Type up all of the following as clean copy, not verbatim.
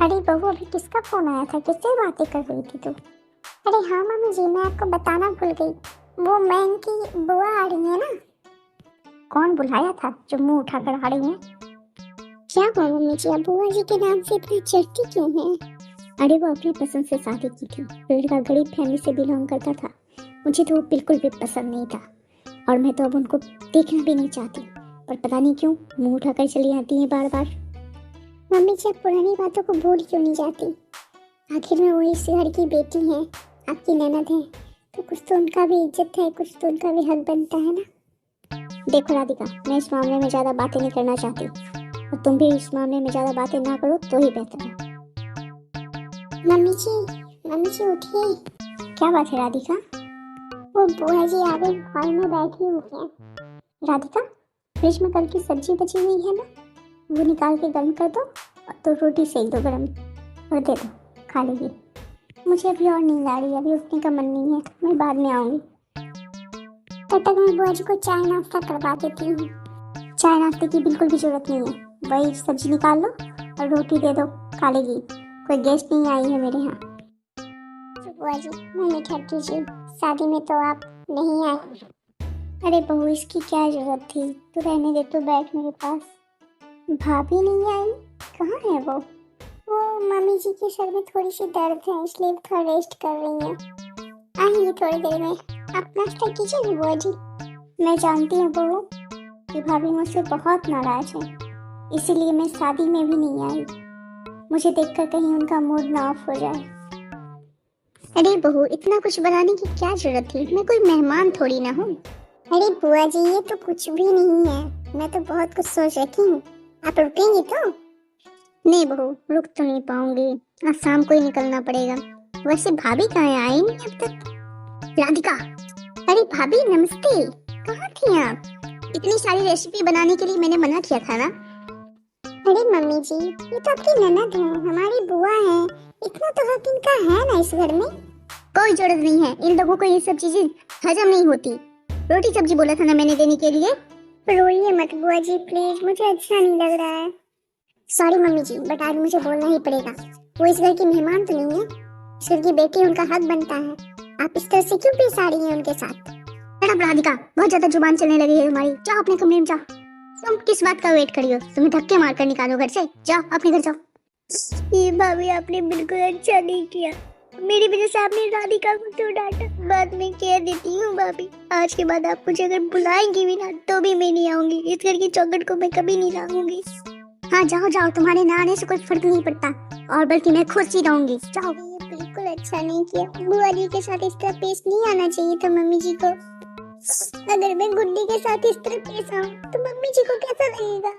अरे बहू, अभी किसका फोन आया था? किससे बातें कर रही थी तू? अरे हाँ मम्मी जी, मैं आपको बताना भूल गई। वो मैम की बुआ आ रही है ना। कौन बुलाया था जो मुंह उठाकर आ रही है? क्या हुआ मम्मी जी, आप बुआ जी के नाम से इतनी चिढ़ती क्यों हैं? अरे वो अपनी पसंद से शादी की थी, लड़का गरीब फैमिली से बिलोंग करता था। मुझे तो वो बिल्कुल भी पसंद नहीं था और मैं तो अब उनको देखना भी नहीं चाहती, पर पता नहीं क्यों मुंह उठाकर चली आती है बार बार। मम्मी जी, आप पुरानी बातों को भूल क्यों नहीं जाती? आखिर में वही इस घर की बेटी है, आपकी ननद है, तो कुछ तो उनका भी इज्जत है, कुछ तो उनका भी हक बनता है ना। देखो राधिका, मैं इस मामले में ज्यादा बातें नहीं करना चाहती और तुम भी इस मामले में ज्यादा बातें ना करो तो ही बेहतर है। मम्मी जी उठिए। क्या बात है राधिका? वो बुआ जी आगे हॉल में बैठी हुई है। राधिका, फ्रिज में कल की सब्जी बची हुई है ना, वो निकाल के गर्म कर दो और तो रोटी सेक दो गर्म और दे दो, खा लेगी। मुझे अभी और नींद आ रही है, अभी उठने का मन नहीं है, मैं बाद में आऊंगी। तब तक मैं बुआ जी को चाय नाश्ता करवा देती हूँ। चाय नाश्ते की बिल्कुल भी जरूरत नहीं है, वही सब्जी निकाल लो और रोटी दे दो, खा लेगी। कोई गेस्ट नहीं आई है मेरे यहाँ। बुआ जी, मुँह मीठा कीजिए, शादी में तो आप नहीं आए। अरे बहू, इसकी क्या जरूरत थी, तू रहने दे, तो बैठ मेरे पास। भाभी नहीं आई? कहाँ है वो? मम्मी जी के सर में थोड़ी सी दर्द है, इसलिए थोड़ा रेस्ट कर रही हैं। आएंगी थोड़ी देर में, आप नाश्ता कीजिए बुआ जी। मैं जानती हूँ बहू कि भाभी मुझसे बहुत नाराज है, इसीलिए मैं शादी में भी नहीं आई। मुझे देखकर कहीं उनका मूड ना ऑफ हो जाए। अरे बहू, इतना कुछ बनाने की क्या जरूरत थी, मैं कोई मेहमान थोड़ी ना हूँ। अरे बुआ जी, ये तो कुछ भी नहीं है, मैं तो बहुत कुछ सोच रखी हूँ, आप रुकेंगी तो? नहीं बहू, रुक तो नहीं पाऊंगी, आज शाम को ही निकलना पड़ेगा। वैसे भाभी कहाँ है, आई नहीं अब तक? राधिका, अरे भाभी नमस्ते, कहाँ थी आप? इतनी सारी रेसिपी बनाने के लिए मैंने मना किया था ना। अरे मम्मी जी, ये तो आपकी ननद है, हमारी बुआ है, इतना तो हक इनका है ना इस घर में। कोई जरूरत नहीं है, इन लोगों को ये सब चीजें हजम नहीं होती। रोटी सब्जी बोला था ना मैंने देने के लिए। रोइए मत बुआ जी प्लीज, मुझे अच्छा नहीं लग रहा है। सॉरी मम्मी जी, बट आज मुझे बोलना ही पड़ेगा। वो इस घर की मेहमान तो नहीं है, इस घर की बेटी, उनका हक बनता है। आप इस तरह से क्यों पेश आ रही हैं उनके साथ? मैडम राधिका, बहुत ज्यादा जुबान चलने लगी है तुम्हारी, जाओ अपने कमरे में जाओ। तुम किस बात का वेट करी हो? तुम्हें धक्के मार कर निकालो घर से, जाओ अपने घर जाओ। ये भाभी, आपने बिल्कुल अच्छा नहीं किया, मेरी वजह से आपने राधिका को क्यों डांटा? बाद में कह देती हूँ भाभी, आज के बाद आप मुझे अगर बुलाएंगी भी ना तो भी मैं नहीं आऊंगी, इस घर की चौखट को मैं कभी नहीं लाऊंगी। हाँ जाओ जाओ, तुम्हारे ना आने से कोई फर्क नहीं पड़ता, और बल्कि मैं खुद ही रहूंगी, जाओ। ये बिल्कुल अच्छा नहीं किया, बुआ जी के साथ इस तरह पेश नहीं आना चाहिए था मम्मी जी को। अगर मैं गुड्डी के साथ इस तरह पेश आऊं तो मम्मी जी को कैसा लगेगा?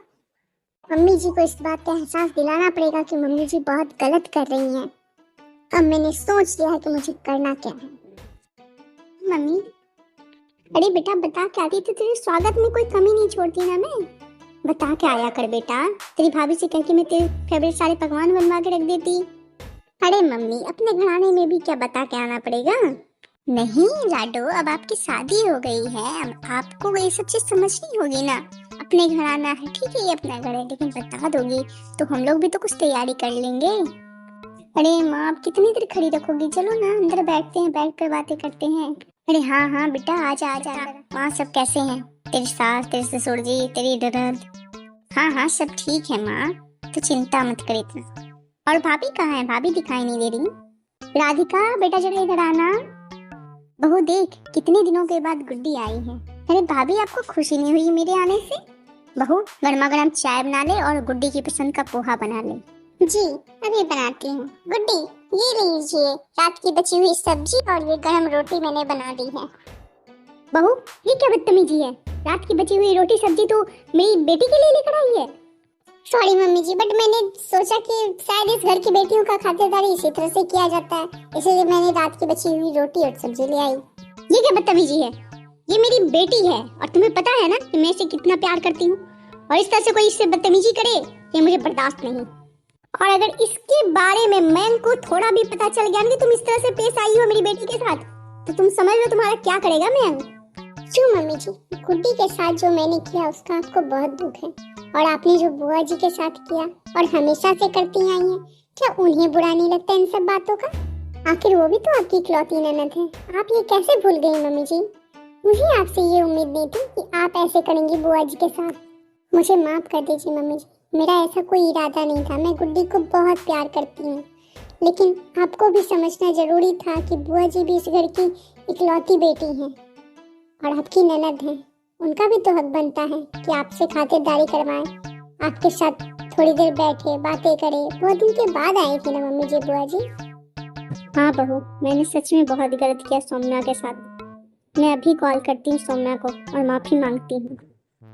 मम्मी जी को इस बात का एहसास दिलाना पड़ेगा कि मम्मी जी बहुत गलत कर रही हैं। अब मैंने सोच लिया है कि मुझे करना क्या है। मम्मी, अरे बेटा बता क्या आती थी, तेरे स्वागत में कोई कमी नहीं छोड़ती ना मैं। बता के आया कर बेटा, तेरी भाभी से कह के मैं तेरे फेवरेट सारे पकवान बनवा के रख देती। अरे मम्मी, अपने घराने में भी क्या बता के आना पड़ेगा? नहीं लाडो, अब आपकी शादी हो गई है, अब आपको ये सब चीज समझनी होगी ना। अपने घर आना है, ठीक है ये अपना घर है, लेकिन बता दोगी तो हम लोग भी तो कुछ तैयारी कर लेंगे। अरे माँ, आप कितनी देर खड़ी रखोगी, चलो ना अंदर बैठते हैं, बैठ कर बातें करते हैं। अरे हाँ हाँ बेटा, आजा आजा। वहाँ सब कैसे हैं? तेरी सास, तेरे ससुर जी, तेरी ननद? हाँ हाँ सब ठीक है माँ, तो चिंता मत कर इतना। और भाभी कहाँ है? भाभी दिखाई नहीं दे रही। राधिका बेटा जरा इधर आना। बहू देख, कितने दिनों के बाद गुड्डी आई है। अरे भाभी, आपको खुशी नहीं हुई मेरे आने से? बहू गर्मा गर्म चाय बना ले और गुड्डी की पसंद का पोहा बना ले। जी अभी बनाती हूँ। गुड्डी ये लीजिए रात की बची हुई सब्जी और ये गरम रोटी मैंने बना दी है। बहू ये क्या बदतमीजी है, रात की बची हुई रोटी सब्जी तो मेरी बेटी के लिए लेकर आई है। सॉरी मम्मी जी, बट मैंने सोचा कि शायद इस घर की बेटियों का खातिरदारी इसी तरह से किया जाता है, इसलिए मैंने रात की बची हुई रोटी और सब्जी ले आई। ये क्या बदतमीजी है, ये मेरी बेटी है और तुम्हें पता है ना कि मैं इसे कितना प्यार करती हूँ, और इस तरह से कोई इससे बदतमीजी करे ये मुझे बर्दाश्त नहीं। और अगर इसके बारे में मैम को थोड़ा भी पता चल गया कि तुम इस तरह से पेश आई हो मेरी बेटी के साथ, तो तुम समझ लो तुम्हारा क्या करेगा मैम। क्यों मम्मी जी, गुड्डी के साथ जो मैंने किया उसका आपको बहुत दुख है, और आपने जो बुआ जी के साथ किया और हमेशा से करती आई हैं, क्या उन्हें बुरा नहीं लगता इन सब बातों का? आखिर वो भी तो आपकी इकलौती ननद है। आप ये कैसे भूल गई मम्मी जी? मुझे आपसे ये उम्मीद नहीं थी कि आप ऐसे करेंगी बुआ जी के साथ। मुझे माफ कर दीजिए मम्मी जी, मेरा ऐसा कोई इरादा नहीं था। मैं गुड्डी को बहुत प्यार करती हूँ, लेकिन आपको भी समझना जरूरी था कि बुआ जी भी इस घर की इकलौती बेटी हैं और आपकी ननद हैं। उनका भी तो हक बनता है कि आपसे खातिरदारी करवाएं, आपके साथ थोड़ी देर बैठे बातें करे। बहुत दिन के बाद आई थी ना मम्मी जी बुआ जी। हाँ बहू, मैंने सच में बहुत गलत किया सौम्या के साथ। मैं अभी कॉल करती हूँ सौम्या को और माफी मांगती हूँ।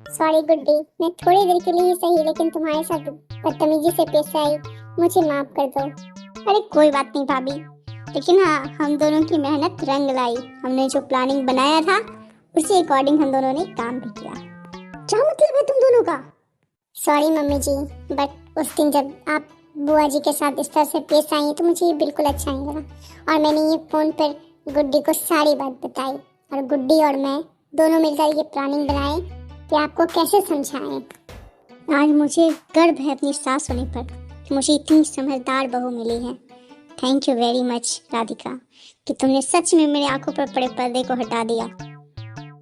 सॉरी गुड्डी, मैं थोड़ी देर के लिए ही सही लेकिन तुम्हारे साथ बदतमीजी से पेश आई, मुझे माफ कर दो। अरे कोई बात नहीं भाभी, लेकिन हाँ, हम दोनों की मेहनत रंग लाई। हमने जो प्लानिंग बनाया था उसी अकॉर्डिंग हम दोनों ने काम भी किया। क्या मतलब है तुम दोनों का? सॉरी मम्मी जी, बट उस दिन जब आप बुआ जी के साथ इस तरह से पेश आई तो मुझे ये बिल्कुल अच्छा नहीं लगा और मैंने ये फोन पर गुड्डी को सारी बात बताई और गुड्डी और मैं दोनों मिलकर ये प्लानिंग बनाए कि आपको कैसे समझाएं। आज मुझे गर्व है अपनी सास होने पर कि मुझे इतनी समझदार बहू मिली है। Thank you very much Radhika कि तुमने सच में मेरी आंखों पर पड़े पर्दे को हटा दिया।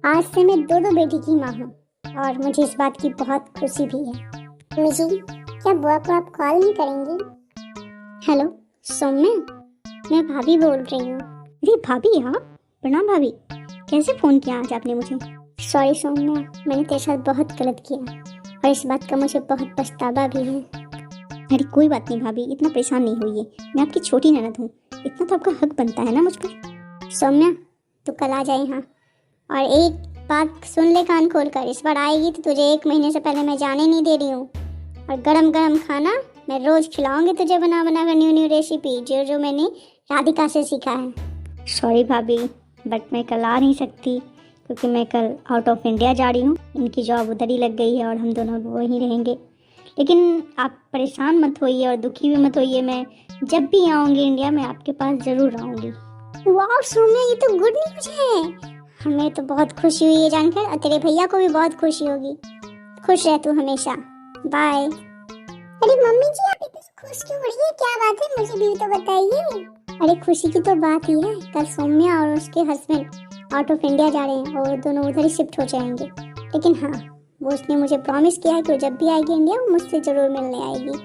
आज से मैं दो बेटी की माँ हूँ और मुझे इस बात की बहुत खुशी भी है। मम्मी जी, क्या बुआ को आप कॉल नहीं करेंगी? हेलो सौम्या, मैं भाभी बोल रही हूँ। अरे भाभी, हाँ प्रणाम भाभी, कैसे फ़ोन किया आज आपने मुझे? सॉरी सौम्या, मैंने तेरे साथ बहुत गलत किया और इस बात का मुझे बहुत पछतावा भी है। अरे कोई बात नहीं भाभी, इतना परेशान नहीं होइए, मैं आपकी छोटी ननद हूँ, इतना तो आपका हक बनता है ना मुझ पर। सौम्या, तू कल आ जाए यहाँ, और एक बात सुन ले कान खोल कर, इस बार आएगी तो तुझे 1 महीने से पहले मैं जाने नहीं दे रही हूँ। और गरम गरम खाना मैं रोज़ खिलाऊंगी तुझे, बना बना कर न्यू रेसिपी जो जो मैंने राधिका से सीखा है। सॉरी भाभी, बट मैं कल आ नहीं सकती क्योंकि मैं कल आउट ऑफ इंडिया जा रही हूँ। इनकी जॉब उधर ही लग गई है और हम दोनों वहीं रहेंगे। लेकिन आप परेशान मत होइए और दुखी भी मत होइए, मैं जब भी आऊँगी इंडिया मैं आपके पास ज़रूर आऊँगी। वाह सौम्या, ये तो गुड न्यूज़ है। हमें तो बहुत खुशी हुई है जानकर और तेरे भैया को भी बहुत खुशी होगी। खुश रह तू हमेशा, बाय। अरे मम्मी जी, आप इतनी खुश क्यों हो रही है? क्या बात है, मुझे भी तो बताइए। अरे खुशी की तो बात ही है, कल सौम्या और उसके हस्बैंड आउट ऑफ इंडिया जा रहे हैं और दोनों उधर ही शिफ्ट हो जाएंगे। लेकिन हाँ, वो उसने मुझे प्रॉमिस किया है कि वो जब भी आएगी इंडिया वो मुझसे जरूर मिलने आएगी।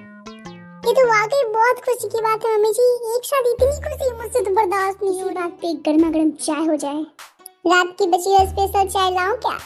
ये तो वाकई बहुत खुशी की बात है मम्मी जी, एक साथ इतनी खुशी मुझसे तो बर्दाश्त नहीं हो रहा। रात पे गर्मा गर्म चाय हो जाए। रात की बची हुई स्पेशल चाय लाऊं क्या?